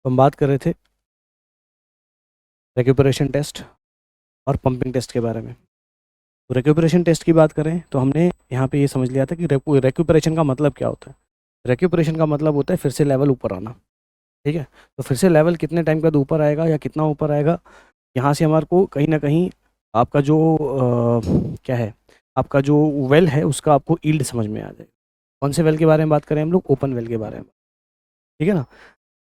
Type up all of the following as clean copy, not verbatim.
तो हम बात कर रहे थे रेक्यूपरेशन टेस्ट और पंपिंग टेस्ट के बारे में। तो रेक्यूपरेशन टेस्ट की बात करें तो हमने यहाँ पे ये समझ लिया था कि रेक्यूपरेशन का मतलब क्या होता है। रेक्यूपरेशन का मतलब होता है फिर से लेवल ऊपर आना। ठीक है, तो फिर से लेवल कितने टाइम बाद ऊपर आएगा या कितना ऊपर आएगा, यहाँ से हमारे को कहीं ना कहीं आपका जो क्या है, आपका जो वेल है उसका आपको ईल्ड समझ में आ जाएगा। कौन से वेल के बारे में बात करें हम लोग? ओपन वेल के बारे में। ठीक है ना।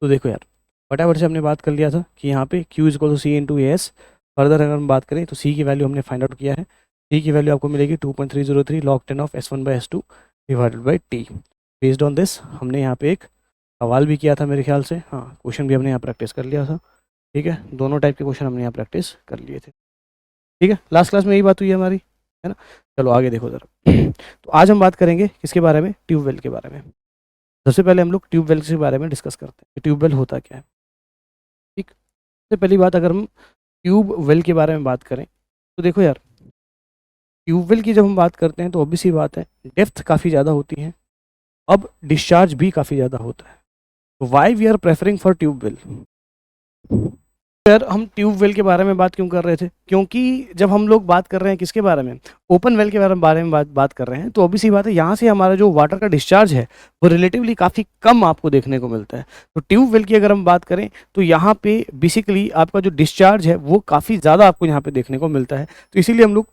तो देखो यार, फटाफट से हमने बात कर लिया था कि यहाँ पे Q is equal to C into S. Further अगर हम बात करें तो C की वैल्यू हमने फाइंड आउट किया है। C की वैल्यू आपको मिलेगी 2.303 log 10 of S1/S2 divided by T। Based on this हमने यहाँ पे एक सवाल भी किया था मेरे ख्याल से, हाँ क्वेश्चन भी हमने यहाँ प्रैक्टिस कर लिया था। ठीक है, दोनों टाइप के क्वेश्चन हमने यहाँ प्रैक्टिस कर लिए थे। ठीक है, लास्ट क्लास में यही बात हुई है हमारी, है ना। चलो आगे देखो ज़रा। तो आज हम बात करेंगे किसके बारे में? ट्यूबवेल के बारे में। सबसे पहले हम लोग ट्यूबवेल के बारे में डिस्कस करते हैं कि ट्यूबवेल होता क्या है। ठीक, सबसे पहली बात अगर हम ट्यूबवेल के बारे में बात करें तो देखो यार, ट्यूबवेल की जब हम बात करते हैं तो ऑब्वियस सी बात है डेप्थ काफ़ी ज़्यादा होती है, अब डिस्चार्ज भी काफ़ी ज़्यादा होता है। तो why we are preferring for tubewell? यार हम ट्यूबवेल के बारे में बात क्यों कर रहे थे? क्योंकि जब हम लोग बात कर रहे हैं किसके बारे में, ओपन वेल के बारे में बात कर रहे हैं, तो ऑब्वियस सी बात है यहाँ से हमारा जो वाटर का डिस्चार्ज है वो रिलेटिवली काफ़ी कम आपको देखने को मिलता है। तो ट्यूबवेल की अगर हम बात करें तो यहाँ पे बेसिकली आपका जो डिस्चार्ज है वो काफ़ी ज़्यादा आपको यहाँ पे देखने को मिलता है। तो इसीलिए हम लोग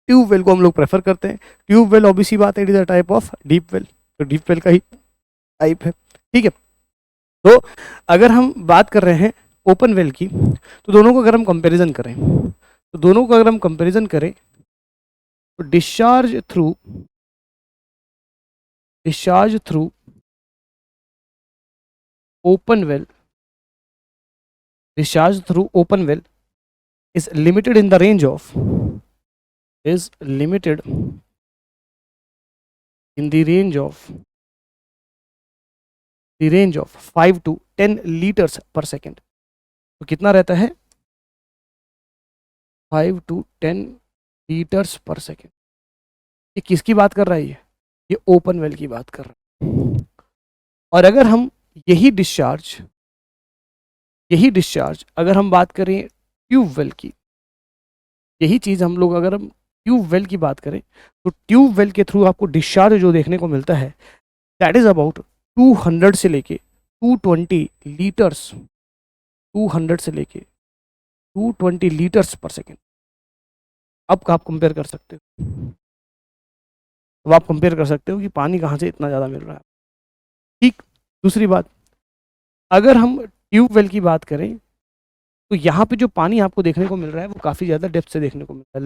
ट्यूबवेल को हम लोग प्रेफर करते हैं। ट्यूबवेल ऑब्वियस सी बात है, it is a type of deep well, तो डीप वेल का ही टाइप है। ठीक है, तो अगर हम बात कर रहे हैं ओपन वेल की, तो दोनों को अगर हम कंपैरिजन करें तो दोनों को अगर हम कंपैरिजन करें तो discharge through open well, discharge through open well is limited in the range of is limited in the range of 5 to 10 liters per second। तो कितना रहता है? 5 to 10 लीटर्स पर सेकेंड। ये किसकी बात कर रहा है? ये ओपन वेल की बात कर रहा है। और अगर हम यही डिस्चार्ज अगर हम बात करें ट्यूबवेल की, यही चीज़ हम लोग अगर हम ट्यूबवेल की बात करें तो ट्यूबवेल के थ्रू आपको डिस्चार्ज जो देखने को मिलता है दैट इज अबाउट 200 से लेके 220 लीटर्स, 200 से लेके 220 लीटर्स पर सेकेंड। अब आप कंपेयर कर सकते हो, अब आप कंपेयर कर सकते हो कि पानी कहाँ से इतना ज़्यादा मिल रहा है। ठीक, दूसरी बात, अगर हम ट्यूबवेल की बात करें तो यहाँ पे जो पानी आपको देखने को मिल रहा है वो काफ़ी ज़्यादा डेप्थ से देखने को मिलता है,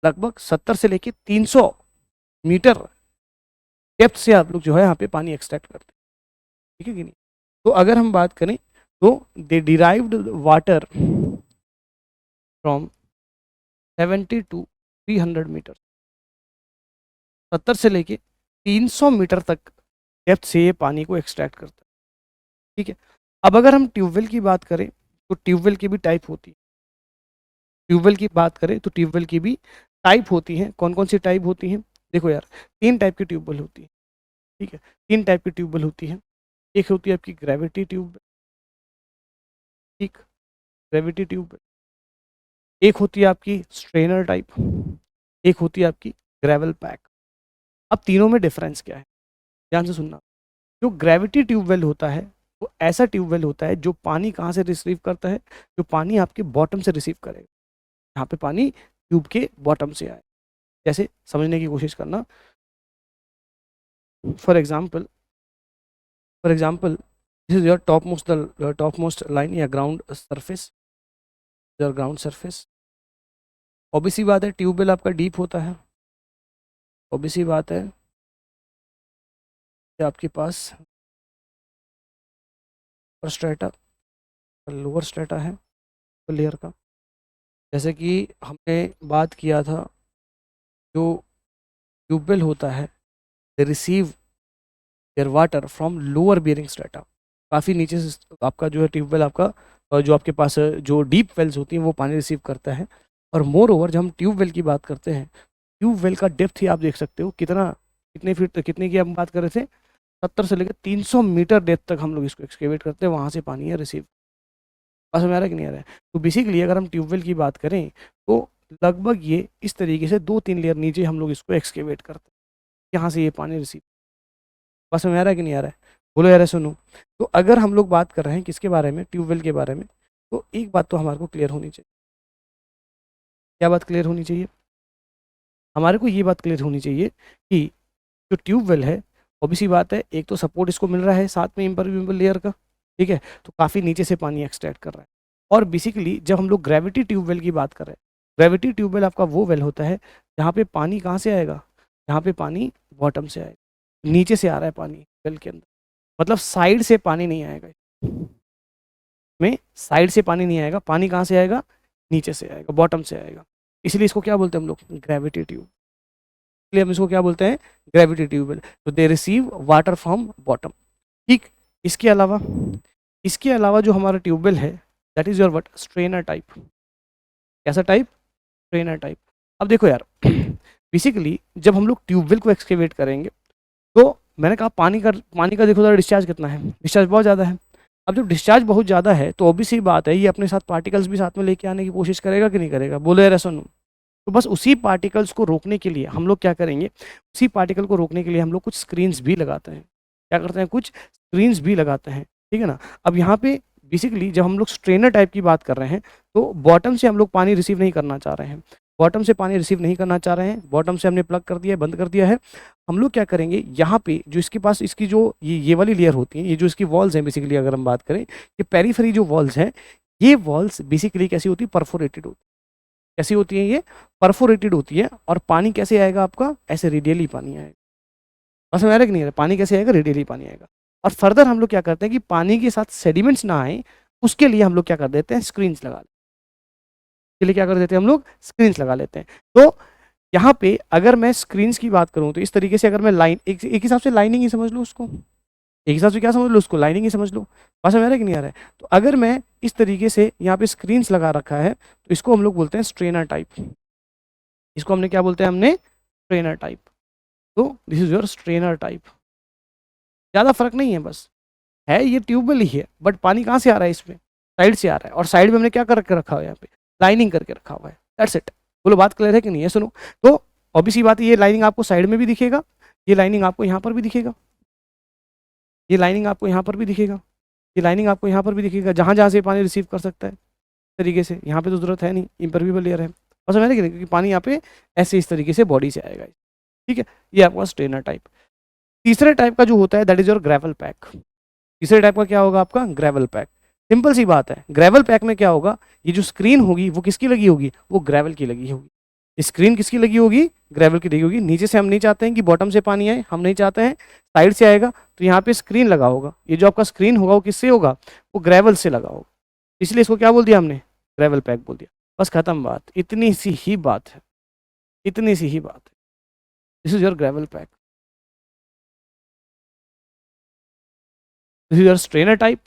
लगभग 70 से लेके 300 मीटर डेप्थ से आप लोग जो है यहाँ पे पानी एक्सट्रैक्ट करते हैं। ठीक है कि नहीं? तो अगर हम बात करें तो they derived water from 70 to 300 metre, 70 से लेके 300 मीटर तक डेप्थ से ये पानी को एक्सट्रैक्ट करता है। ठीक है, अब अगर हम ट्यूबवेल की बात करें तो ट्यूबवेल की भी टाइप होती है। ट्यूबवेल की बात करें तो ट्यूबवेल की भी टाइप होती हैं। कौन कौन सी टाइप होती हैं? देखो यार, 3 टाइप की ट्यूबवेल होती है। ठीक है, 3 टाइप की ट्यूबवेल होती है। एक होती है आपकी ग्रेविटी ट्यूबवेल, ठीक, ग्रेविटी ट्यूबवेल। एक होती है आपकी स्ट्रेनर टाइप, एक होती है आपकी ग्रेवल पैक। अब तीनों में डिफरेंस क्या है, ध्यान से सुनना। जो ग्रेविटी ट्यूबवेल होता है वो ऐसा ट्यूबवेल होता है जो पानी कहाँ से रिसीव करता है? जो पानी आपके बॉटम से रिसीव करेगा, यहाँ पे पानी ट्यूब के बॉटम से आए। जैसे समझने की कोशिश करना, for example this is your top most line या ground surface, your ground surface. Obvious बात है ट्यूबवेल आपका डीप होता है, ऑब्वियस बात है कि आपके पास अपर स्ट्रेटा लोअर स्ट्रेटा है लेयर का। जैसे कि हमने बात किया था जो ट्यूबवेल होता है they receive there water from lower bearing strata, काफ़ी नीचे से आपका जो है ट्यूबवेल आपका, जो आपके पास जो डीप वेल्स होती हैं वो पानी रिसीव करता है। और मोर ओवर जब हम ट्यूबवेल की बात करते हैं, ट्यूबवेल का डेप्थ ही आप देख सकते हो कितना, कितने फीट, कितने की हम बात कर रहे थे? 70 से लेकर 300 मीटर डेप्थ तक हम लोग इसको एक्सकेवेट करते हैं, वहाँ से पानी है रिसीव। बस में आ रहा है कि नहीं आ रहा है? तो बेसिकली अगर हम ट्यूबवेल की बात करें तो लगभग ये इस तरीके से 2-3 लेयर नीचे हम लोग इसको एक्सकेवेट करते हैं, यहाँ से ये पानी रिसीव। बस में आ रहा है कि नहीं आ रहा है? बोलो यार सुनो। तो अगर हम लोग बात कर रहे हैं किसके बारे में, ट्यूबवेल के बारे में, तो एक बात तो हमारे को क्लियर होनी चाहिए। क्या बात क्लियर होनी चाहिए? हमारे को ये बात क्लियर होनी चाहिए कि जो ट्यूबवेल है, ऑब्वियसली बात है, एक तो सपोर्ट इसको मिल रहा है साथ में इम्परमेबल लेयर का, ठीक है, तो काफ़ी नीचे से पानी एक्सट्रैक्ट कर रहा है। और बेसिकली जब हम लोग ग्रेविटी ट्यूबवेल की बात कर रहे हैं, ग्रेविटी ट्यूबवेल आपका वो वेल होता है जहाँ पे पानी कहाँ से आएगा, जहाँ पे पानी बॉटम से आएगा, नीचे से आ रहा है पानी वेल के अंदर, मतलब साइड से पानी नहीं आएगा, में साइड से पानी नहीं आएगा, पानी कहाँ से आएगा, नीचे से आएगा, बॉटम से आएगा। इसलिए इसको क्या बोलते हैं हम लोग, ग्रेविटी ट्यूब। इसलिए हम इसको क्या बोलते हैं, ग्रेविटी ट्यूबवेल। तो they receive water from bottom. ठीक, इसके अलावा जो हमारा ट्यूबवेल है that is your what, strainer type. कैसा टाइप, स्ट्रेनर टाइप। अब देखो यार बेसिकली जब हम लोग ट्यूबवेल को एक्सकेवेट करेंगे तो मैंने कहा पानी का देखो जरा डिस्चार्ज कितना है, डिस्चार्ज बहुत ज़्यादा है। अब जब डिस्चार्ज बहुत ज़्यादा है तो ऑब्वियस ही बात है ये अपने साथ पार्टिकल्स भी साथ में लेके आने की कोशिश करेगा कि नहीं करेगा, बोलो यार सुनो। तो बस उसी पार्टिकल्स को रोकने के लिए हम लोग क्या करेंगे, उसी पार्टिकल को रोकने के लिए हम लोग कुछ स्क्रीन्स भी लगाते हैं। क्या करते हैं, कुछ स्क्रीन्स भी लगाते हैं, ठीक है ना। अब यहाँ पे बेसिकली जब हम लोग स्ट्रेनर टाइप की बात कर रहे हैं तो बॉटम से हम लोग पानी रिसीव नहीं करना चाह रहे हैं, बॉटम से पानी रिसीव नहीं करना चाह रहे हैं, बॉटम से हमने प्लग कर दिया है, बंद कर दिया है। हम लोग क्या करेंगे, यहाँ पे जो इसके पास इसकी जो ये वाली लेयर होती है, ये जो इसकी वॉल्स हैं, बेसिकली अगर हम बात करें, ये पेरीफेरी जो वॉल्स हैं, ये वॉल्स बेसिकली कैसी होती है, परफोरेटेड होती है। कैसी होती है ये, परफोरेटेड होती है। और पानी कैसे आएगा आपका, ऐसे रेडियली पानी आएगा। बस में आ रहा है कि नहीं आ रहा? पानी कैसे आएगा, रेडियली पानी आएगा। और फर्दर हम लोग क्या करते हैं कि पानी के साथ सेडिमेंट्स ना आए, उसके लिए हम लोग क्या कर देते हैं, स्क्रीन्स लगा लेते हैं। इसके लिए क्या कर देते हैं हम लोग, स्क्रीन्स लगा लेते हैं। तो यहाँ पे अगर मैं स्क्रीन्स की बात करूँ तो इस तरीके से अगर मैं लाइन एक हिसाब से लाइनिंग ही समझ लो उसको, एक हिसाब से क्या समझ लो उसको, लाइनिंग ही समझ लो। बस में आ रहा है कि नहीं आ रहा है? तो अगर मैं इस तरीके से यहाँ पे स्क्रीन्स लगा रखा है तो इसको हम लोग बोलते हैं स्ट्रेनर टाइप। इसको हमने क्या बोलते हैं, हमने स्ट्रेनर टाइप। तो this is your strainer type. ज़्यादा फर्क नहीं है, बस है ये ट्यूबवेल ही है, बट पानी कहाँ से आ रहा है, इसमें साइड से आ रहा है। और साइड में हमने क्या कर रखा हुआ है, यहाँ पे लाइनिंग करके रखा हुआ है, दैट्स इट। बोलो बात क्लियर है कि नहीं है? सुनो, तो ऑब्वियसली बात है, ये लाइनिंग आपको साइड में भी दिखेगा, ये लाइनिंग आपको यहाँ पर भी दिखेगा, ये लाइनिंग आपको यहाँ पर भी दिखेगा, ये लाइनिंग आपको यहाँ पर भी दिखेगा, जहाँ जहाँ से पानी रिसीव कर सकता है तरीके से। यहाँ पे तो जरूरत है नहीं, इम्परमेबल लेयर है। और समझ रहे कि नहीं? क्योंकि पानी यहाँ पे ऐसे इस तरीके से बॉडी से आएगा, ठीक है। ये आपका स्ट्रेनर टाइप। तीसरे टाइप का जो होता है that is your gravel pack. तीसरे टाइप का क्या होगा आपका, ग्रेवल पैक। सिंपल सी बात है, ग्रेवल पैक में क्या होगा, ये जो स्क्रीन होगी वो किसकी लगी होगी, वो ग्रेवल की लगी होगी। स्क्रीन किसकी लगी होगी, ग्रेवल की लगी होगी। नीचे से हम नहीं चाहते हैं कि बॉटम से पानी आए, हम नहीं चाहते हैं साइड से आएगा, तो यहाँ पे स्क्रीन लगा होगा। ये जो आपका स्क्रीन होगा वो किससे होगा, वो ग्रेवल से लगा होगा। इसलिए इसको क्या बोल दिया हमने, ग्रेवल पैक बोल दिया। बस खत्म बात, इतनी सी ही बात है, इतनी सी ही बात है। This is your gravel pack, this is your strainer type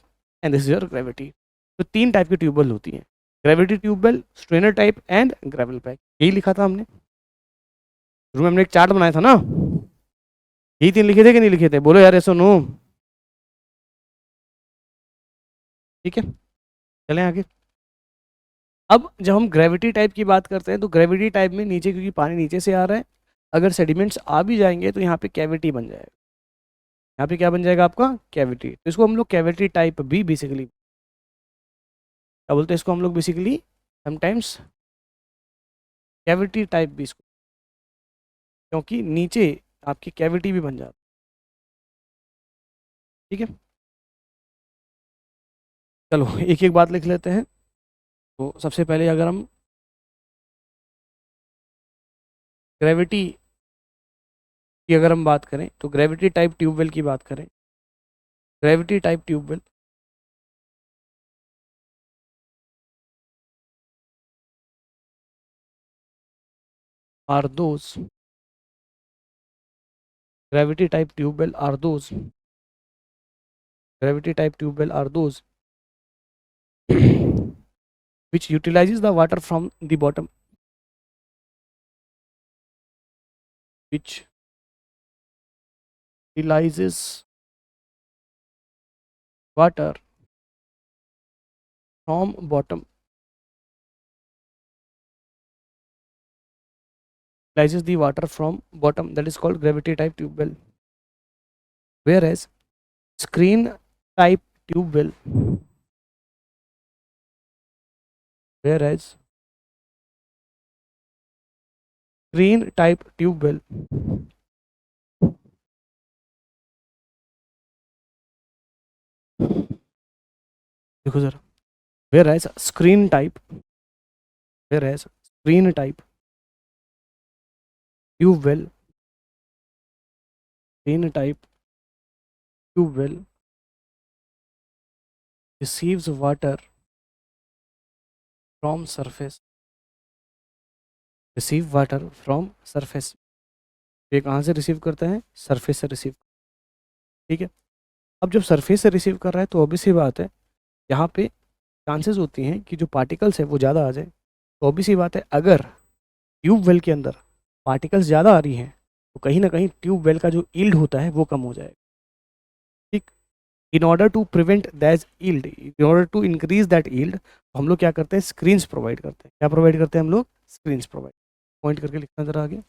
and this is your gravity. तो 3 टाइप की ट्यूबवेल होती हैं, gravity tubewell, strainer type and gravel pack. यही लिखा था हमने शुरू में, हमने एक चार्ट बनाया था ना, यही 3 लिखे थे कि नहीं लिखे थे, बोलो यार ऐसा नो। ठीक है, चलें आगे। अब जब हम ग्रेविटी टाइप की बात करते हैं तो ग्रेविटी टाइप में नीचे, क्योंकि पानी नीचे से आ रहा है, अगर सेडिमेंट्स आ भी जाएंगे तो यहाँ पे कैविटी बन जाएगा। यहाँ पे क्या बन जाएगा आपका, कैविटी। तो इसको हम लोग कैविटी टाइप भी बेसिकली क्या बोलते हैं, इसको हम लोग बेसिकली समटाइम्स कैविटी टाइप भी इसको, क्योंकि नीचे आपकी कैविटी भी बन जाती है। ठीक है, चलो एक एक बात लिख लेते हैं। तो सबसे पहले अगर हम ग्रेविटी की अगर हम बात करें तो ग्रेविटी टाइप ट्यूबवेल की बात करें, gravity type tubewell are those, gravity type tube are those, gravity type tube are those which utilizes the water from the bottom, which utilizes water from bottom rises the water from bottom, that is called gravity type tube well. Whereas screen type tube well, whereas screen type tube well, देखो जरा, whereas screen type, whereas screen type tube well, screen type tube well receives water from surface, receive water from surface, ये कहाँ से receive करता है, surface से receive, ठीक है। अब जब सरफेस से रिसीव कर रहा है तो ऑब्वियस सी बात है यहाँ पे चांसेस होती हैं कि जो पार्टिकल्स है वो ज़्यादा आ जाए, तो ऑब्वियस सी बात है अगर ट्यूब वेल के अंदर पार्टिकल्स ज़्यादा आ रही हैं तो कहीं ना कहीं ट्यूब वेल का जो ईल्ड होता है वो कम हो जाएगा, ठीक। In order to prevent that yield, in order to increase that yield, हम लोग क्या करते हैं, स्क्रीन्स प्रोवाइड करते हैं। क्या प्रोवाइड करते हैं हम लोग, स्क्रीन्स प्रोवाइड, पॉइंट करके लिखना जरा आगे।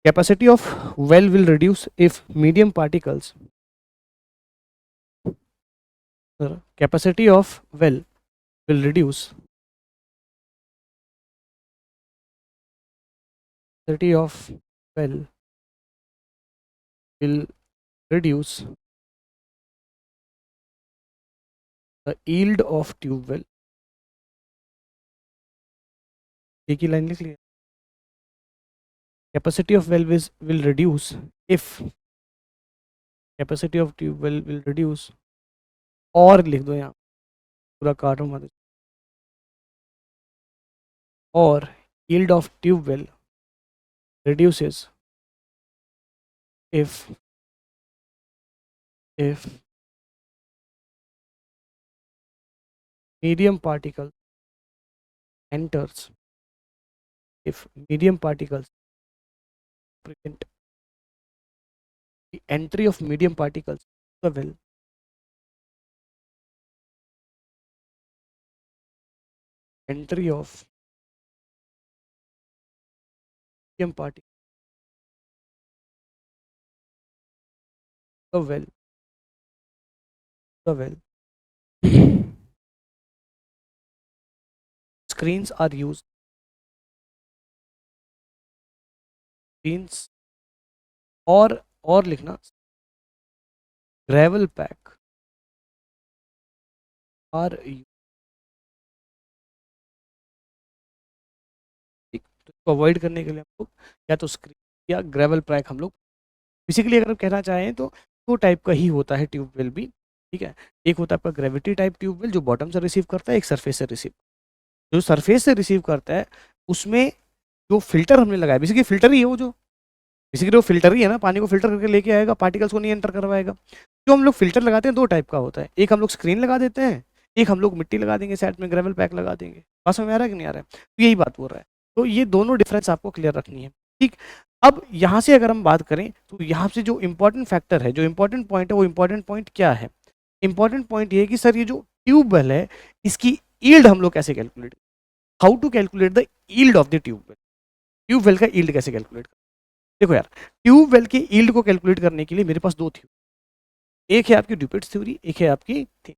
Capacity of well will reduce if medium particles, capacity of well will reduce, capacity of well will reduce the yield of tube well, एक ही लाइन लिख लिया, capacity of well will reduce if capacity of tube well will reduce, और लिख दो यहाँ, पूरा काटो मत, और yield of tube well reduces if medium particle enters, if medium particles prevent the entry of medium particles to the well, entry of medium particle to the well, screens are used, screens, और लिखना, gravel pack are, तो इसको avoid करने के लिए हम लोग या तो स्क्रीन या ग्रेवल पैक, हम लोग बेसिकली अगर कहना चाहें तो दो टाइप का ही होता है ट्यूबवेल भी, ठीक है। एक होता है आपका ग्रेविटी टाइप ट्यूबवेल जो बॉटम से रिसीव करता है, एक सरफेस से रिसीव, जो सरफेस से रिसीव करता है उसमें जो फिल्टर हमने लगाया, बेसिकली फिल्टर ही है वो, जो बेसिकली वो फिल्टर ही है ना, पानी को फिल्टर करके लेके आएगा, पार्टिकल्स को नहीं एंटर करवाएगा। जो हम लोग फिल्टर लगाते हैं दो टाइप का होता है, एक हम लोग स्क्रीन लगा देते हैं, एक हम लोग मिट्टी लगा देंगे साइड में, ग्रेवल पैक लगा देंगे, बात समझ में आ रहा है कि नहीं आ रहा है, तो यही बात बोल रहा है। तो ये दोनों डिफरेंस आपको क्लियर रखनी है, ठीक। अब यहाँ से अगर हम बात करें तो यहाँ से जो इंपॉर्टेंट फैक्टर है, जो इंपॉर्टेंट पॉइंट है, वो इंपॉर्टेंट पॉइंट क्या है, इंपॉर्टेंट पॉइंट ये है कि सर ये जो ट्यूबवेल है इसकी ईल्ड हम लोग कैसे calculate, how to calculate the yield of the tubewell, tubewell का ईल्ड कैसे कैलकुलेट। देखो यार, ट्यूबवेल के ईल्ड को कैलकुलेट करने के लिए मेरे पास दो थ्योरी, एक है आपकी ड्यूपिट्स थ्योरी, एक है आपकी थी,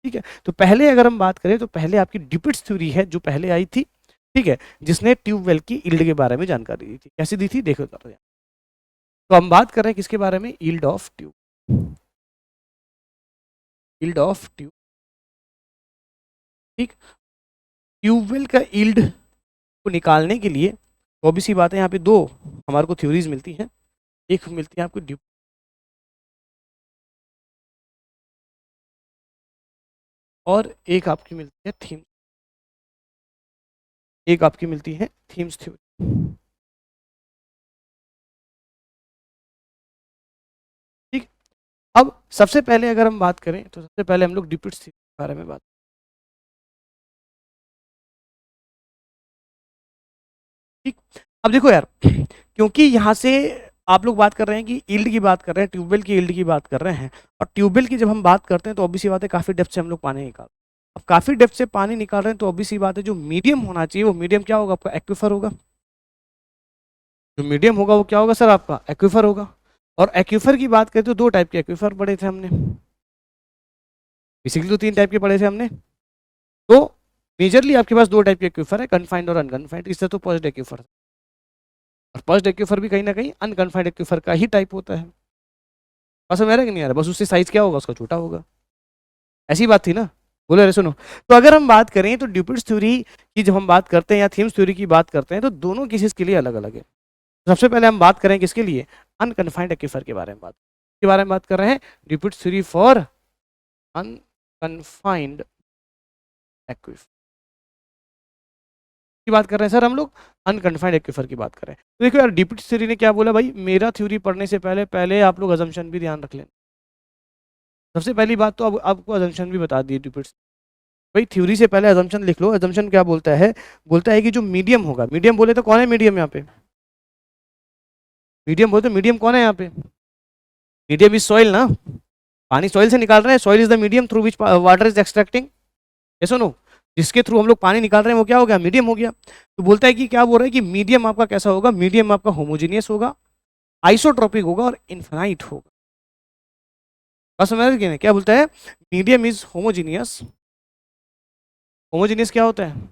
ठीक है। तो पहले अगर हम बात करें तो पहले आपकी ड्यूपिट्स थ्योरी है जो पहले आई थी, ठीक है, जिसने ट्यूबवेल की ईल्ड के बारे में जानकारी दी थी। कैसे दी थी देखो जरा, तो हम बात कर रहे हैं किसके बारे में, yield of tube, yield of tube, ठीक। ट्यूबवेल का ईल्ड को निकालने के लिए ऑब्वियस सी बात है यहाँ पे दो हमारे को थ्योरीज मिलती हैं, एक मिलती है आपको ड्यूब और एक आपकी मिलती है थीम, एक आपकी मिलती है थीम्स थ्योरी, ठीक। अब सबसे पहले अगर हम बात करें तो सबसे पहले हम लोग ड्यूपिट्स थ्योरी के बारे में बात, ठीक। अब देखो यार, क्योंकि यहाँ से आप लोग बात कर रहे हैं कि यील्ड की बात कर रहे हैं, ट्यूबवेल की यील्ड की बात कर रहे हैं, और ट्यूबवेल की जब हम बात करते हैं तो ऑब्वियस सी बात है काफ़ी डेप्थ से हम लोग पानी निकाल, अब काफ़ी डेप्थ से पानी निकाल रहे हैं तो ऑब्वियस सी बात है जो मीडियम होना चाहिए वो मीडियम क्या होगा आपका, एक्विफर होगा। जो मीडियम होगा वो क्या होगा सर आपका, एक्विफर होगा। और एक्विफर की बात करें तो दो टाइप के एक्विफर पढ़े थे हमने, बेसिकली तो तीन टाइप के पढ़े थे हमने। तो मेजरली आपके पास दो टाइप के एक्विफर है, कन्फाइंड और अनकन्फाइंड। इससे तो पॉज्ड एक्विफर, और पॉज्ड एक्विफर भी कहीं ना कहीं अनकन्फाइंड एक्विफर का ही टाइप होता है। बस समझ आ रहा है कि नहीं आ रहा, बस उससे साइज क्या होगा उसका छोटा होगा, ऐसी बात थी ना। बोलो अरे सुनो, तो अगर हम बात करें तो ड्यूपिट्स थ्योरी की जब हम बात करते हैं या थीम्स थ्योरी की बात करते हैं तो दोनों केसेस के लिए अलग अलग है। सबसे पहले हम बात करें किसके लिए, अनकन्फाइंड एक्विफर के बारे में बात, के बारे में बात कर रहे हैं, ड्यूपिट्स थ्योरी फॉर अनकन्फाइंड एक्विफर की बात कर रहे हैं सर हम लोग, अनकन्फाइंड एक्विफर की बात कर रहे हैं। तो देखो यार ड्यूपिट्स थ्योरी ने क्या बोला भाई, मेरा थ्योरी पढ़ने से पहले पहले आप लोग अजम्पशन भी ध्यान रख लें। सबसे पहली बात तो अब आपको अजम्पशन भी बता दी ड्यूपिट्स भाई, थ्योरी से पहले अजम्पशन लिख लो। अजम्पशन क्या बोलता है, बोलता है कि जो मीडियम होगा, मीडियम बोले तो कौन है मीडियम यहाँ पे, मीडियम बोले तो मीडियम कौन है यहाँ पे, मीडियम इज सॉइल ना, पानी सॉइल से निकाल रहे हैं, soil is the medium through which water is extracting, ऐसा नो, जिसके थ्रू हम लोग पानी निकाल रहे हैं वो क्या हो गया, मीडियम हो गया। तो बोलता है कि क्या बोल रहा है कि मीडियम आपका कैसा होगा, मीडियम आपका होमोजीनियस होगा, आइसोट्रोपिक होगा और इन्फिनाइट होगा। बस समझ रहे हैं क्या बोलता है, मीडियम इज होमोजीनियस, होमोजीनियस क्या होता है,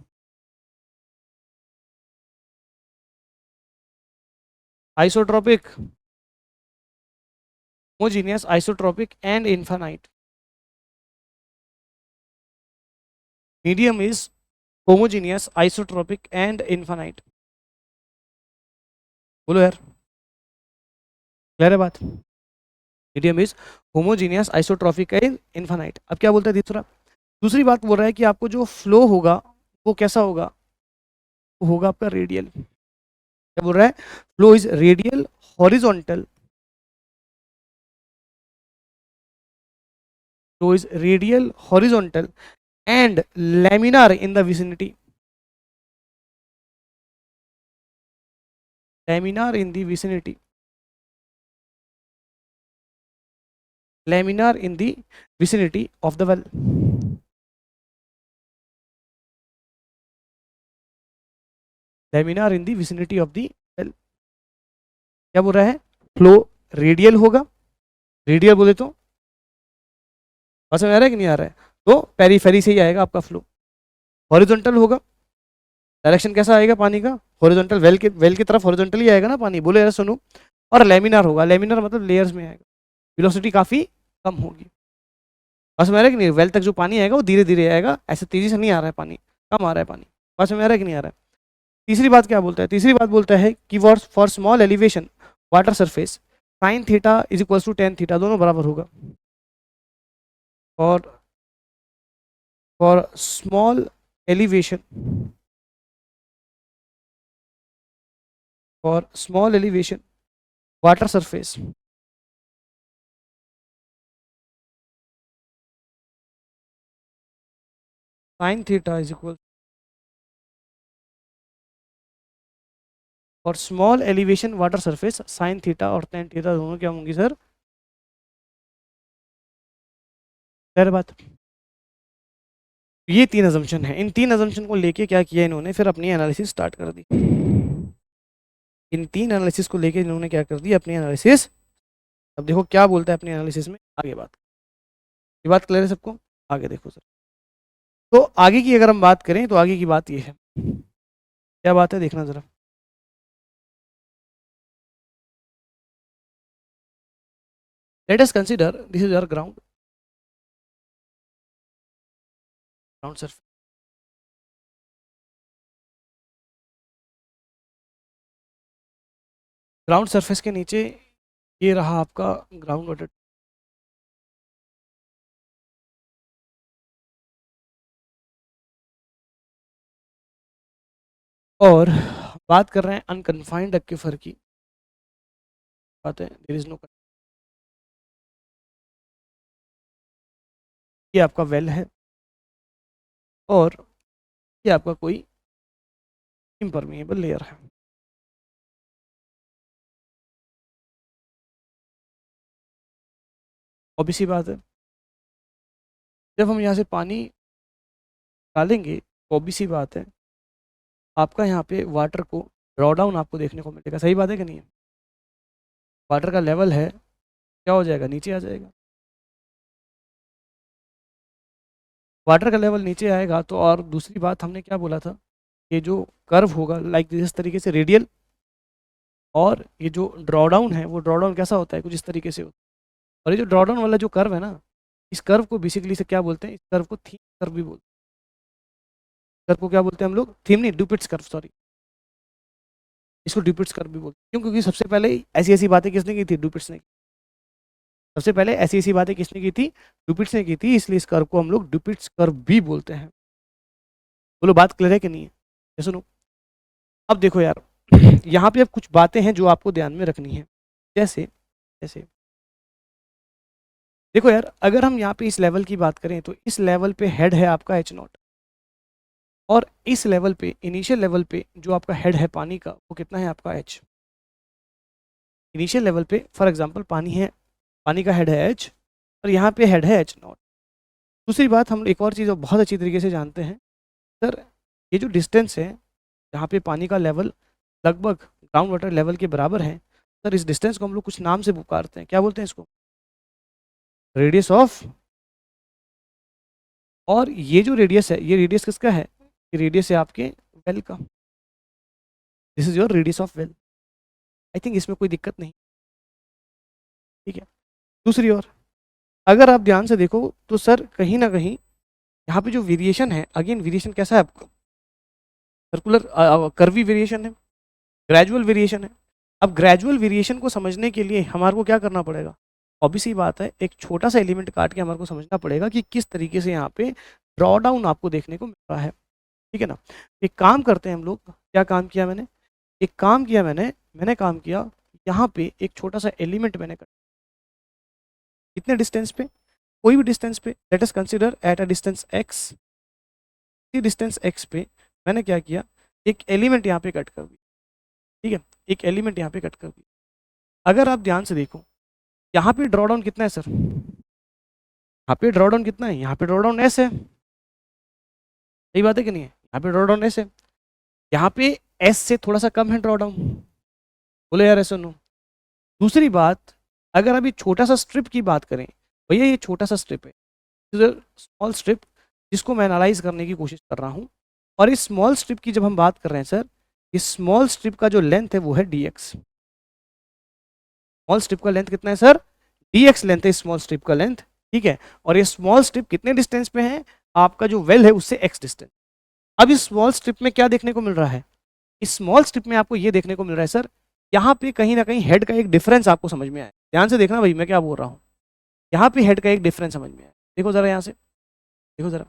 isotropic, homogeneous, isotropic and infinite. Medium is homogeneous, isotropic and infinite. बोलो यार, क्लियर है बात, medium is homogeneous, isotropic and infinite. अब क्या बोलता है दूसरा, दूसरी बात बोल रहा है कि आपको जो फ्लो होगा वो कैसा होगा, वो होगा आपका रेडियल। क्या बोल रहा है, flow is radial, horizontal, flow is radial, horizontal and laminar in the vicinity, laminar in the vicinity, laminar in the vicinity of the well, laminar in the vicinity of the well। क्या बोल रहा है, flow radial होगा, radial बोले तो समझ में आ रहा है कि नहीं आ रहा है, तो पेरीफेरी से ही आएगा आपका फ्लो। हॉरिजॉन्टल होगा, डायरेक्शन कैसा आएगा पानी का, हॉरिजॉन्टल, वेल की तरफ हॉरिजॉन्टल ही आएगा ना पानी, बोले यार सुनो। और लेमिनार होगा, लेमिनार मतलब लेयर्स में आएगा, वेलोसिटी काफी कम होगी। बस में आ रहा है कि नहीं, वेल तक जो पानी आएगा वो धीरे धीरे आएगा, ऐसे तेजी से नहीं आ रहा है पानी, कम आ रहा है पानी। बस में आ रहा है कि नहीं आ रहा है। तीसरी बात क्या बोलता है, तीसरी बात बोलता है कि for small elevation water surface sine theta is equal to tan theta, दोनों बराबर होगा। और for small elevation, for small elevation water surface sine theta is equal, और small elevation water surface sine theta और टेन थीटा दोनों क्या होंगी sir, clear बात। ये तीन अजम्पशन है, इन तीन अजम्पशन को लेके क्या किया इन्होंने, फिर अपनी एनालिसिस स्टार्ट कर दी। इन तीन एनालिसिस को लेके इन्होंने क्या कर दी, अपनी एनालिसिस। अब देखो क्या बोलता है अपनी एनालिसिस में, आगे बात, ये बात क्लियर है सबको, आगे देखो सर। तो आगे की अगर हम बात करें तो आगे की बात ये है, क्या बात है देखना जरा। Let us consider this is our ground surface, ground surface के नीचे ये रहा आपका ग्राउंड वाटर। और बात कर रहे हैं अनकन्फाइंड एक्विफर की, बात है देयर इज नो, ये आपका वेल है और ये आपका कोई इम्परमिएबल लेयर है। ऑब्वियस सी बात है, जब हम यहाँ से पानी डालेंगे ऑब्वियस सी बात है आपका यहाँ पे वाटर को ड्रॉ डाउन आपको देखने को मिलेगा। सही बात है कि नहीं है? वाटर का लेवल है क्या हो जाएगा, नीचे आ जाएगा। वाटर का लेवल नीचे आएगा तो, और दूसरी बात हमने क्या बोला था, ये जो कर्व होगा लाइक जिस तरीके से रेडियल, और ये जो ड्रॉ डाउन है वो ड्रॉ डाउन कैसा होता है, कुछ इस तरीके से होता है। और ये जो ड्रॉ डाउन वाला जो कर्व है ना, इस कर्व को बेसिकली से क्या बोलते हैं, इस कर्व को थीम कर्व भी बोलते हैं। कर्व को क्या बोलते हैं हम लोग, थीम नहीं, ड्यूपिट्स कर्व, सॉरी, इसको ड्यूपिट्स कर्व भी बोलते हैं। क्यों? क्योंकि सबसे पहले ऐसी ऐसी बातें किसने की थी, ड्यूपिट्स ने। सबसे पहले ऐसी ऐसी बातें किसने की थी, ड्यूपिट्स ने की थी, इसलिए इस कर्व को हम लोग ड्यूपिट्स कर्व भी बोलते हैं। बोलो बात क्लियर है कि नहीं है? ये सुनो, अब देखो यार यहाँ पे अब कुछ बातें हैं जो आपको ध्यान में रखनी है। जैसे जैसे देखो यार, अगर हम यहाँ पे इस लेवल की बात करें तो इस लेवल पे हेड है आपका H0, और इस लेवल पे, इनिशियल लेवल पे जो आपका हेड है पानी का, वो कितना है आपका H। इनिशियल लेवल पे फॉर एग्जांपल पानी है, पानी का हेड है H, और यहाँ पे हेड है H0। दूसरी बात, हम एक और चीज़ बहुत अच्छी तरीके से जानते हैं सर, ये जो डिस्टेंस है जहाँ पे पानी का लेवल लगभग ग्राउंड वाटर लेवल के बराबर है, सर इस डिस्टेंस को हम लोग कुछ नाम से पुकारते हैं। क्या बोलते हैं इसको, रेडियस ऑफ। और ये जो रेडियस है, ये रेडियस किसका है, ये रेडियस है आपके वेल का। This is your radius of well. I think इसमें कोई दिक्कत नहीं, ठीक है। दूसरी ओर अगर आप ध्यान से देखो तो सर कहीं ना कहीं यहाँ पे जो वेरिएशन है, अगेन वेरिएशन कैसा है आपका, सर्कुलर कर्वी वेरिएशन है, ग्रेजुअल वेरिएशन है। अब ग्रेजुअल वेरिएशन को समझने के लिए हमारे को क्या करना पड़ेगा, ऑब्वियस सी बात है एक छोटा सा एलिमेंट काट के हमारे को समझना पड़ेगा कि किस तरीके से यहाँ पे ड्रॉ डाउन आपको देखने को मिल रहा है, ठीक है ना। एक काम करते हैं हम लोग, क्या काम किया मैंने, एक काम किया मैंने काम किया यहाँ पे एक छोटा सा एलिमेंट मैंने कर, कितने डिस्टेंस पे, कोई भी डिस्टेंस पे, late us consider at a distance x, इसी डिस्टेंस x पे मैंने क्या किया, एक एलिमेंट यहाँ पे कट कर दिया, ठीक है, एक एलिमेंट यहाँ पे कट कर दिया। अगर आप ध्यान से देखो यहाँ पे ड्रॉ डाउन कितना है सर, यहाँ पे ड्रॉ डाउन कितना है, यहाँ पे ड्रॉ डाउन s है, सही बात है कि नहीं है, यहाँ पे ड्रॉ डाउन s है, यहाँ पे s से थोड़ा सा कम है ड्रॉ डाउन, बोले यार ऐसा नो। दूसरी बात, अगर अभी छोटा सा स्ट्रिप की बात करें, भैया ये छोटा सा स्ट्रिप है, स्मॉल स्ट्रिप, जिसको मैं एनालाइज करने की कोशिश कर रहा हूँ। और इस स्मॉल स्ट्रिप की जब हम बात कर रहे हैं सर, इस स्मॉल स्ट्रिप का जो लेंथ है वो है dx। स्मॉल स्ट्रिप का लेंथ कितना है सर, dx लेंथ है स्मॉल स्ट्रिप का लेंथ, ठीक है। और ये स्मॉल स्ट्रिप कितने डिस्टेंस पे है, आपका जो वेल है उससे x डिस्टेंस। अब इस स्मॉल स्ट्रिप में क्या देखने को मिल रहा है, इस स्मॉल स्ट्रिप में आपको ये देखने को मिल रहा है सर, यहाँ पे कहीं ना कहीं हेड का एक डिफरेंस आपको समझ में आया। ध्यान से देखना भाई मैं क्या बोल रहा हूँ, यहाँ पे हेड का एक डिफरेंस समझ में आया। देखो जरा यहाँ से, देखो जरा,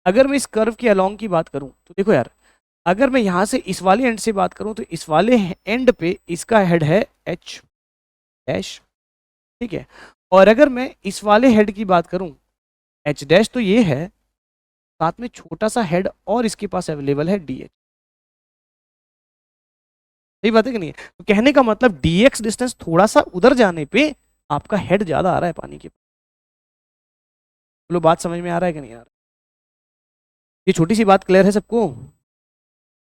अगर मैं इस कर्व के अलोंग की बात करूँ तो देखो यार, अगर मैं यहाँ से इस वाले एंड से बात करूँ तो इस वाले एंड पे इसका हेड है h डैश, ठीक है। और अगर मैं इस वाले हेड की बात करूँ, h डैश तो ये है, साथ में छोटा सा हेड और इसके पास अवेलेबल है dh। सही बात है कि नहीं है? तो कहने का मतलब dx डिस्टेंस थोड़ा सा उधर जाने पे आपका हेड ज्यादा आ रहा है पानी के। बोलो बात समझ में आ रहा है कि नहीं आ रहा? ये छोटी सी बात क्लियर है सबको?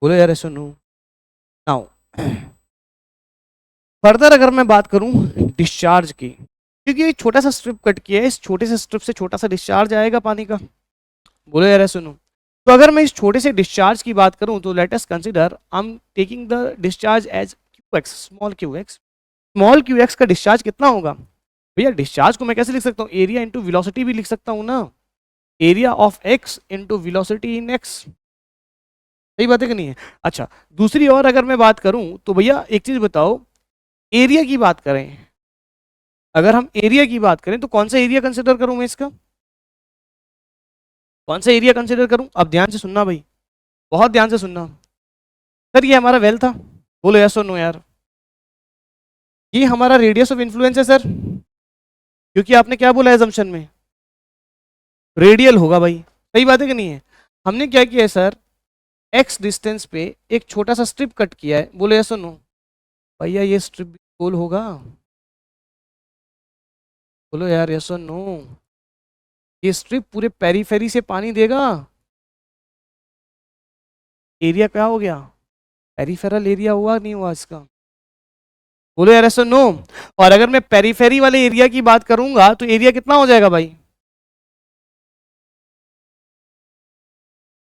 बोलो यार सुनो। नाउ फर्दर अगर मैं बात करूं डिस्चार्ज की, क्योंकि ये छोटा सा स्ट्रिप कट किया है, इस छोटे से स्ट्रिप से छोटा सा डिस्चार्ज आएगा पानी का। बोलो यार सुनो। तो अगर मैं इस छोटे से डिस्चार्ज की बात करूं तो let us consider I am taking the discharge as qx, small qx। Small qx का डिस्चार्ज कितना होगा भैया, डिस्चार्ज को मैं कैसे लिख सकता हूँ, एरिया इंटू वेलोसिटी भी लिख सकता हूँ ना, area of x into velocity in x। सही बात है कि नहीं है? अच्छा दूसरी ओर अगर मैं बात करूं तो भैया एक चीज बताओ, एरिया की बात करें, अगर हम एरिया की बात करें तो कौन सा एरिया कंसिडर करूं मैं इसका, कौन सा एरिया कंसिडर करूं? अब ध्यान से सुनना भाई, बहुत ध्यान से सुनना। सर ये हमारा वेल था, बोलो यस और नो यार। ये हमारा रेडियस ऑफ इन्फ्लुएंस है सर, क्योंकि आपने क्या बोला एजम्पशन में, रेडियल होगा भाई। सही बात है कि नहीं है? हमने क्या किया है सर, एक्स डिस्टेंस पे एक छोटा सा स्ट्रिप कट किया है, बोलो यस और नो। भैया ये स्ट्रिप भी गोल होगा, बोलो यार यस और नो। ये स्ट्रिप पूरे पेरीफेरी से पानी देगा। एरिया क्या हो गया, पेरीफेरल एरिया हुआ नहीं हुआ इसका? बोलो यार यस और नो। और अगर मैं पेरीफेरी वाले एरिया की बात करूंगा तो एरिया कितना हो जाएगा भाई?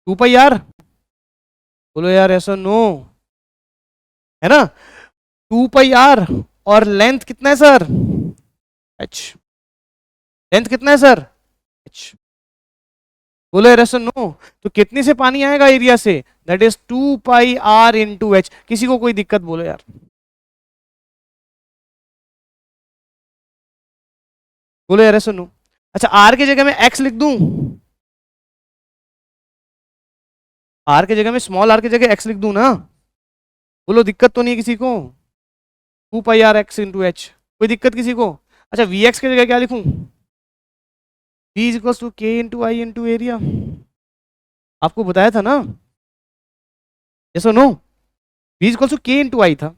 2 पाई आर। बोलो यार यस और नो, है ना? 2 पाई आर। और लेंथ कितना है सर? एच। लेंथ कितना है सर? एच। बोलो यार यस और नो। तो कितने से पानी आएगा एरिया से? That is 2 pi r into h. किसी को कोई दिक्कत? बोलो यार। बोलो यार यस और नो। अच्छा, आर की जगह मैं एक्स लिख दूं? आर की जगह में, स्मॉल आर की जगह एक्स लिख दूं ना? बोलो दिक्कत तो नहीं है किसी को? 2 pi are x into H. कोई दिक्कत किसी को? अच्छा, वी एक्स की जगह क्या लिखूं? V is equal to K into I into area. आपको बताया था ना? यस और no? V is equal to K into I था,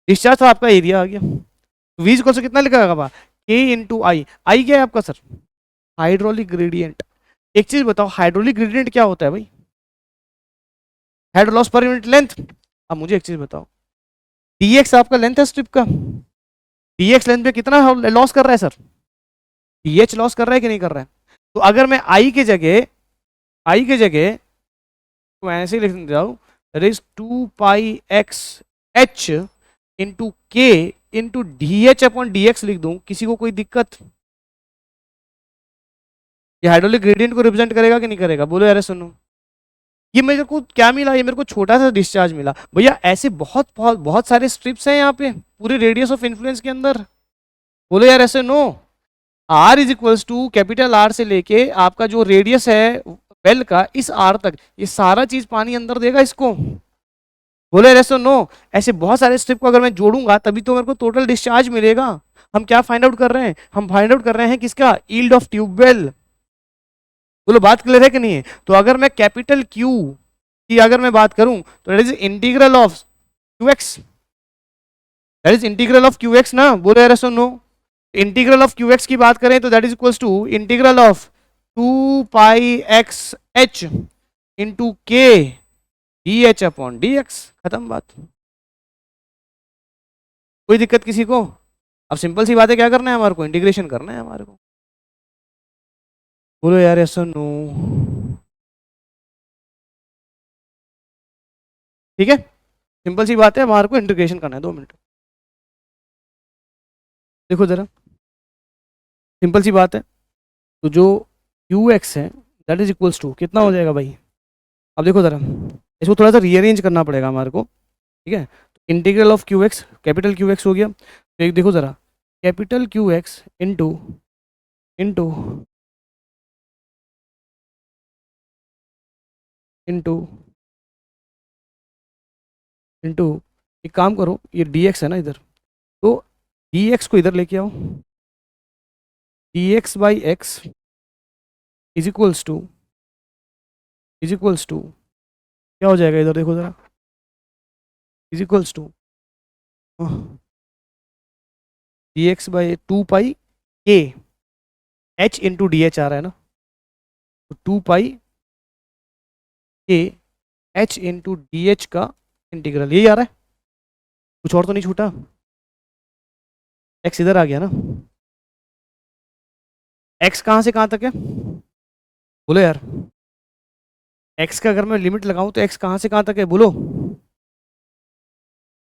डिस्चार्ज था, आपका एरिया आ गया। वी इज इक्वल टू कितना लिखा होगा? के इंटू आई। आई क्या है आपका सर? Hydraulic gradient. एक चीज बताओ, हाइड्रोलिक ग्रेडियंट क्या होता है भाई? Head loss per unit length. अब मुझे एक चीज बताओ, dx आपका लेंथ है स्ट्रिप का, dx लेंथ पे कितना लॉस कर रहा है सर? dh लॉस कर रहा है कि नहीं कर रहा है? तो अगर मैं आई के जगह तो ऐसे ही लिख देता हूँ, that is 2 pi x h into k into d h upon d x लिख दूं, किसी को कोई दिक्कत? ये हाइड्रोलिक ग्रेडियंट को रिप्रेजेंट करेगा कि नहीं करेगा? बोलो यार सुनो। ये मेरे को क्या मिला? ये मेरे को छोटा सा डिस्चार्ज मिला भैया। ऐसे बहुत बहुत बहुत सारे स्ट्रिप्स हैं यहाँ पे पूरे रेडियस ऑफ इन्फ्लुएंस के अंदर। बोलो यार ऐसे no. R is equals to capital R से लेके आपका जो रेडियस है वेल का, इस आर तक, ये सारा चीज पानी अंदर देगा इसको। बोले यार ऐसे नो। ऐसे बहुत सारे स्ट्रिप को अगर मैं जोड़ूंगा तभी तो मेरे को टोटल डिस्चार्ज मिलेगा। हम क्या फाइंड आउट कर रहे हैं? हम फाइंड आउट कर रहे हैं किसका? Yield of tubewell. बोलो बात क्लियर है कि नहीं है? तो अगर मैं कैपिटल क्यू की अगर मैं बात करूं तो that is integral of q x. That is integral of q x ना? बोलो यार no. Integral of q x की बात करें तो that is equals to integral of 2 pi x h into k d h upon d x. खत्म बात। कोई दिक्कत किसी को? अब सिंपल सी बात है, क्या करना है हमारे को? इंटीग्रेशन करना है हमारे को। बोलो यार यस और नो। ठीक है, सिंपल सी बात है, हमारे को इंटीग्रेशन करना है। 2 मिनट देखो जरा, सिंपल सी बात है। तो जो क्यू एक्स है दैट इज इक्वल्स टू कितना हो जाएगा भाई? अब देखो जरा, इसको थोड़ा सा रीअरेंज करना पड़ेगा हमारे को। ठीक है, तो integral of q x, capital Q x हो गया। तो एक देखो जरा, capital Q x into into into into, एक काम करो, ये डी एक्स है ना इधर, तो डी एक्स को इधर लेके आओ। D x by x is equals to क्या हो जाएगा इधर? देखो जरा, is equals to d x by 2 pi K H into d H आ रहा है ना? तो 2 pi K H into d H का इंटीग्रल यही आ रहा है, कुछ और तो नहीं छूटा? एक्स इधर आ गया ना? एक्स कहाँ से कहाँ तक है? बोलो यार। एक्स का अगर मैं लिमिट लगाऊं तो एक्स कहाँ से कहाँ तक है? बोलो।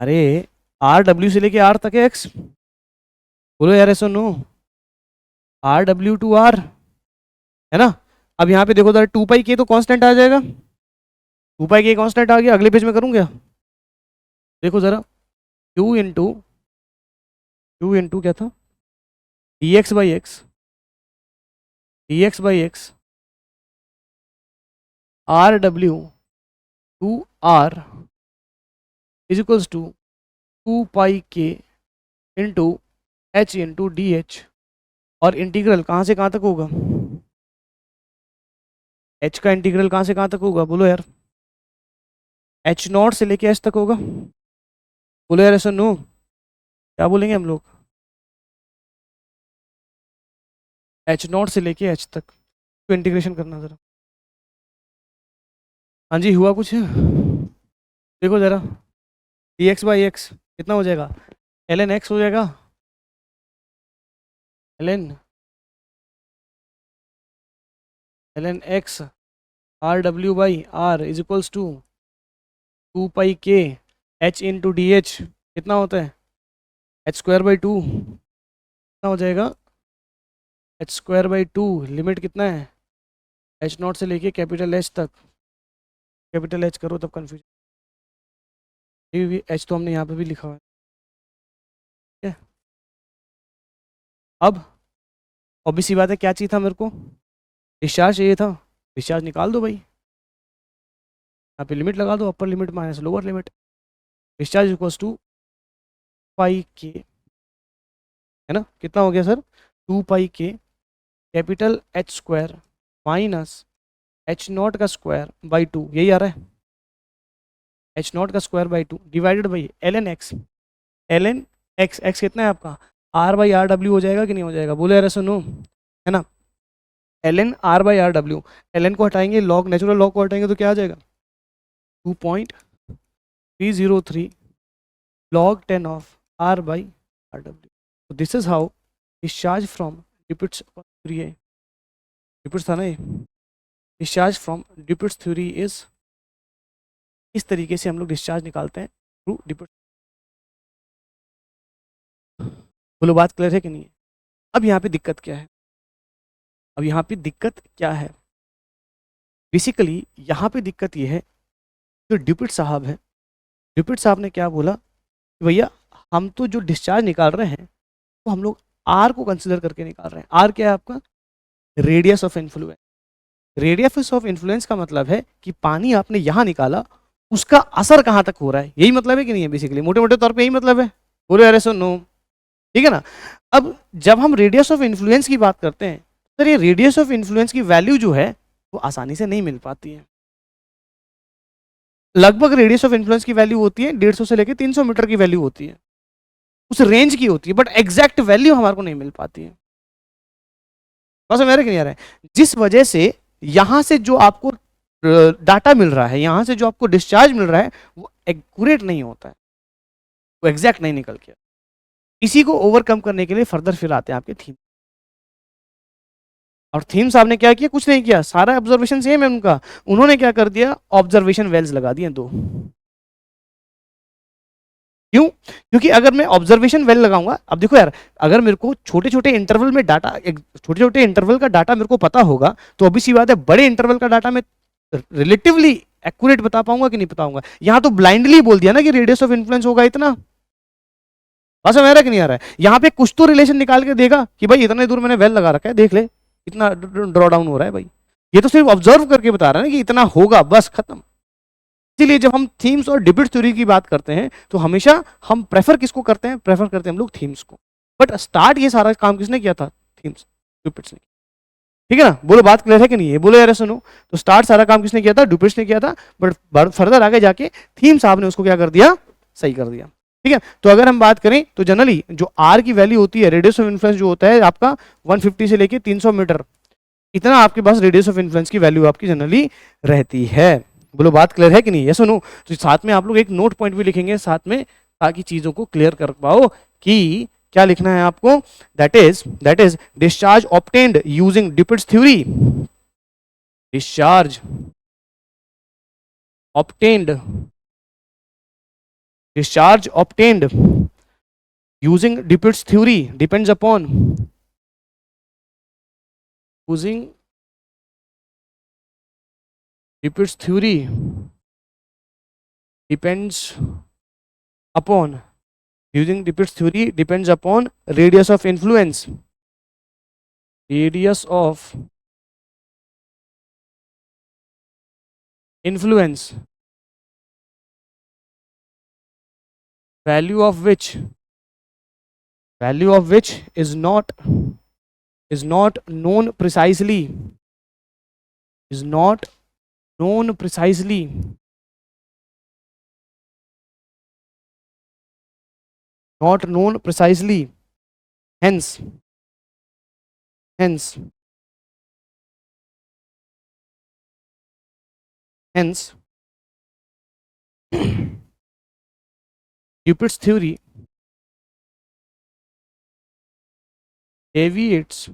अरे आर डब्ल्यू से लेके आर तक है एक्स। बोलो यार ऐसा नो। आर डब्ल्यू टू आर, है ना? अब यहाँ पे देखो जरा, 2 पाई के तो कांस्टेंट आ जाएगा। 2 पाई के कांस्टेंट आ गया। अगले पेज में करूँ क्या? देखो जरा, क्यू इंटू क्या था? D x by x r डब्ल्यू to r is equals to 2 pi K into H into d H. और इंटीग्रल कहाँ से कहाँ तक होगा? एच का इंटीग्रल कहाँ से कहाँ तक होगा? बोलो यार। एच नॉट से लेके एच तक होगा। बोलो यार ऐसा नो। क्या बोलेंगे हम लोग? H0 से लेके H तक, तो इंटीग्रेशन करना ज़रा। हाँ जी, हुआ कुछ? देखो ज़रा, dx/x कितना हो जाएगा? ln x हो जाएगा, ln x r/r is equals to 2πk h into d H, कितना होता है? h²/2 कितना हो जाएगा? h²/2 लिमिट कितना है? H0 से लेके कैपिटल H तक, कैपिटल H करो तब कन्फ्यूजन, H तो हमने यहाँ पे भी लिखा हुआ है, ठीक है। अब ऑब्वियस सी बात है, क्या चाहिए था मेरे को? डिस्चार्ज चाहिए था, डिस्चार्ज निकाल दो भाई, यहाँ पे लिमिट लगा दो, upper limit minus lower limit, discharge equals to pi k, है ना? कितना हो गया sir? 2πk capital H² minus H0 का स्क्वायर बाई 2, यही आ रहा है, H0 का square by 2 divided by ln x, x कितना है आपका? r/r/w हो जाएगा कि नहीं हो जाएगा? बोलो यार सुनो, है ना? ln r/r/w, ln को हटाएंगे, लॉग नेचुरल लॉग को हटाएंगे तो क्या आ जाएगा? 2.303 log 10 of r/r/w. So this is how discharge from Dupit's theory, Dupit's था ना ये, discharge from Dupit's theory is, इस तरीके से हम लोग डिस्चार्ज निकालते हैं थ्रू Dupit's। बोलो बात क्लियर है कि नहीं है? अब यहाँ पे दिक्कत क्या है? अब यहाँ पे दिक्कत क्या है? बेसिकली यहाँ पे दिक्कत ये है, जो Dupit साहब है, Dupit साहब ने क्या बोला कि भैया हम तो जो डिस्चार्ज निकाल रहे हैं तो हम लोग आर को कंसिडर करके निकाल रहे हैं। आर क्या है आपका? Radius of influence. Radius of influence का मतलब है कि पानी आपने यहाँ निकाला, उसका असर कहाँ तक हो रहा है, यही मतलब है कि नहीं है? बेसिकली मोटे मोटे तौर पे यही मतलब है। बोलो यार नो, ठीक है ना? अब जब हम रेडियस ऑफ इन्फ्लुएंस की बात करते हैं, सर ये रेडियस ऑफ इन्फ्लुएंस की वैल्यू जो है वो आसानी से नहीं मिल पाती है। लगभग रेडियस ऑफ इन्फ्लुएंस की वैल्यू होती है 150 से लेकर 300 मीटर की वैल्यू होती है, उस रेंज की होती है, बट एग्जैक्ट वैल्यू हमारे को नहीं मिल पाती है। बस मेरे नहीं आ रहा है, जिस वजह से यहां से जो आपको डाटा मिल रहा है, यहां से जो आपको डिस्चार्ज मिल रहा है वो एक्यूरेट नहीं होता है, वो एग्जैक्ट नहीं निकल के। इसी को ओवरकम करने के लिए फर्दर फिर आते हैं आपके थीम, और थीम साहब ने क्या किया? कुछ नहीं किया, सारा ऑब्जर्वेशन सेम है उनका। उन्होंने क्या कर दिया? ऑब्जर्वेशन वेल्स लगा दिए 2। क्यों? क्योंकि अगर मैं ऑब्जर्वेशन वेल लगाऊंगा, अब देखो यार, अगर मेरे को छोटे छोटे इंटरवल में डाटा, छोटे छोटे इंटरवल का डाटा मेरे को पता होगा, तो अभी सी बात है बड़े इंटरवल का डाटा मैं रिलेटिवली एक्यूरेट बता पाऊंगा कि नहीं बताऊंगा? यहां तो ब्लाइंडली बोल दिया ना कि रेडियस ऑफ इन्फ्लुएंस होगा इतना। बस मेरा कि नहीं आ रहा है? यहाँ पे कुछ तो रिलेशन निकाल के देगा कि भाई इतने दूर मैंने वेल लगा रखा है, देख ले इतना ड्रॉ डाउन हो रहा है भाई। ये तो सिर्फ ऑब्जर्व करके बता रहा है ना कि इतना होगा, बस खत्म। इसीलिए जब हम थीम्स और डिबेट थ्योरी की बात करते हैं तो हमेशा हम प्रेफर किसको करते हैं? प्रेफर करते हैं हम लोग थीम्स को। बट स्टार्ट ये सारा काम किसने किया था? थीम्स, ड्यूपिट्स ने। ठीक है ना? बोलो बात क्लियर है कि नहीं है? बोलो यार सुनो, तो स्टार्ट सारा काम किसने किया था? ड्यूपिट्स ने किया था, बट फर्दर आगे जाके थीम साहब ने उसको क्या कर दिया? सही कर दिया। ठीक है, तो अगर हम बात करें तो जनरली जो आर की वैल्यू होती है, रेडियस ऑफ इन्फ्लुएंस जो होता है आपका 150 से लेके 300 मीटर, इतना आपके पास रेडियस ऑफ इन्फ्लुएंस की वैल्यू आपकी जनरली रहती है। बोलो बात क्लियर है कि नहीं? ये सुनो, तो साथ में आप लोग एक नोट पॉइंट भी लिखेंगे साथ में, ताकि चीजों को क्लियर कर पाओ कि क्या लिखना है आपको। That is discharge obtained using Dupit's theory, discharge obtained, discharge obtained using Dupit's theory depends upon using Dupit's theory depends upon using Dupit's theory depends upon radius of influence, radius of influence, value of which is not known precisely, is not known precisely, not known precisely, hence hence hence Cupid's theory deviates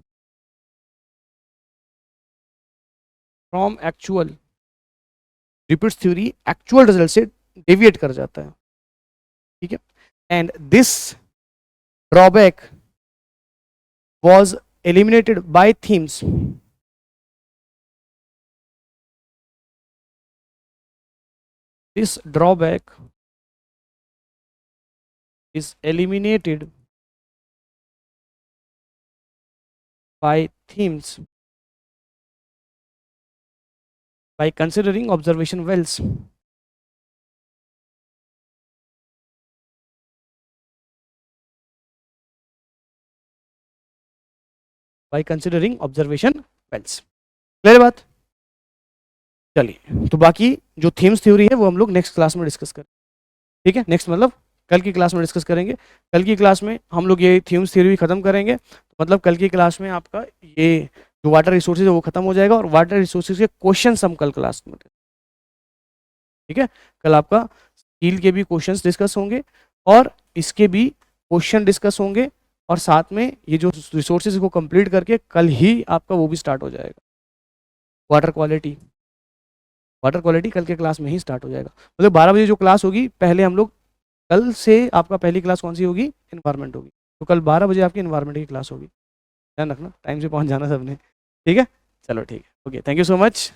from actual, Cupid's theory actual result से deviate कर जाता है, ठीक है. And this drawback was eliminated by themes. This drawback is eliminated by themes by considering observation wells. By considering observation wells. Clear बात. चलिए, तो बाकी जो थीम्स थ्योरी है वो हम लोग नेक्स्ट क्लास में डिस्कस करें, ठीक है. नेक्स्ट मतलब कल की क्लास में डिस्कस करेंगे. कल की क्लास में हम लोग ये थीम्स थ्योरी खत्म करेंगे. तो मतलब कल की क्लास में आपका ये जो वाटर रिसोर्सेज है वो खत्म हो जाएगा और वाटर रिसोर्सेज के क्वेश्चन हम कल क्लास में, ठीक है. कल आपका स्टील के भी क्वेश्चंस डिस्कस होंगे और इसके भी क्वेश्चन डिस्कस होंगे और साथ में ये जो रिसोर्सेज को कंप्लीट करके कल ही आपका वो भी स्टार्ट हो जाएगा. वाटर क्वालिटी कल के क्लास में ही स्टार्ट हो जाएगा. मतलब 12 बजे जो क्लास होगी, पहले हम लोग कल से आपका पहली क्लास कौन सी होगी, इन्वायरमेंट होगी. तो कल 12 बजे आपकी इन्वायरमेंट की क्लास होगी. ध्यान रखना, टाइम से पहुंच जाना सबने, ठीक है. चलो ठीक है, okay, thank you so much.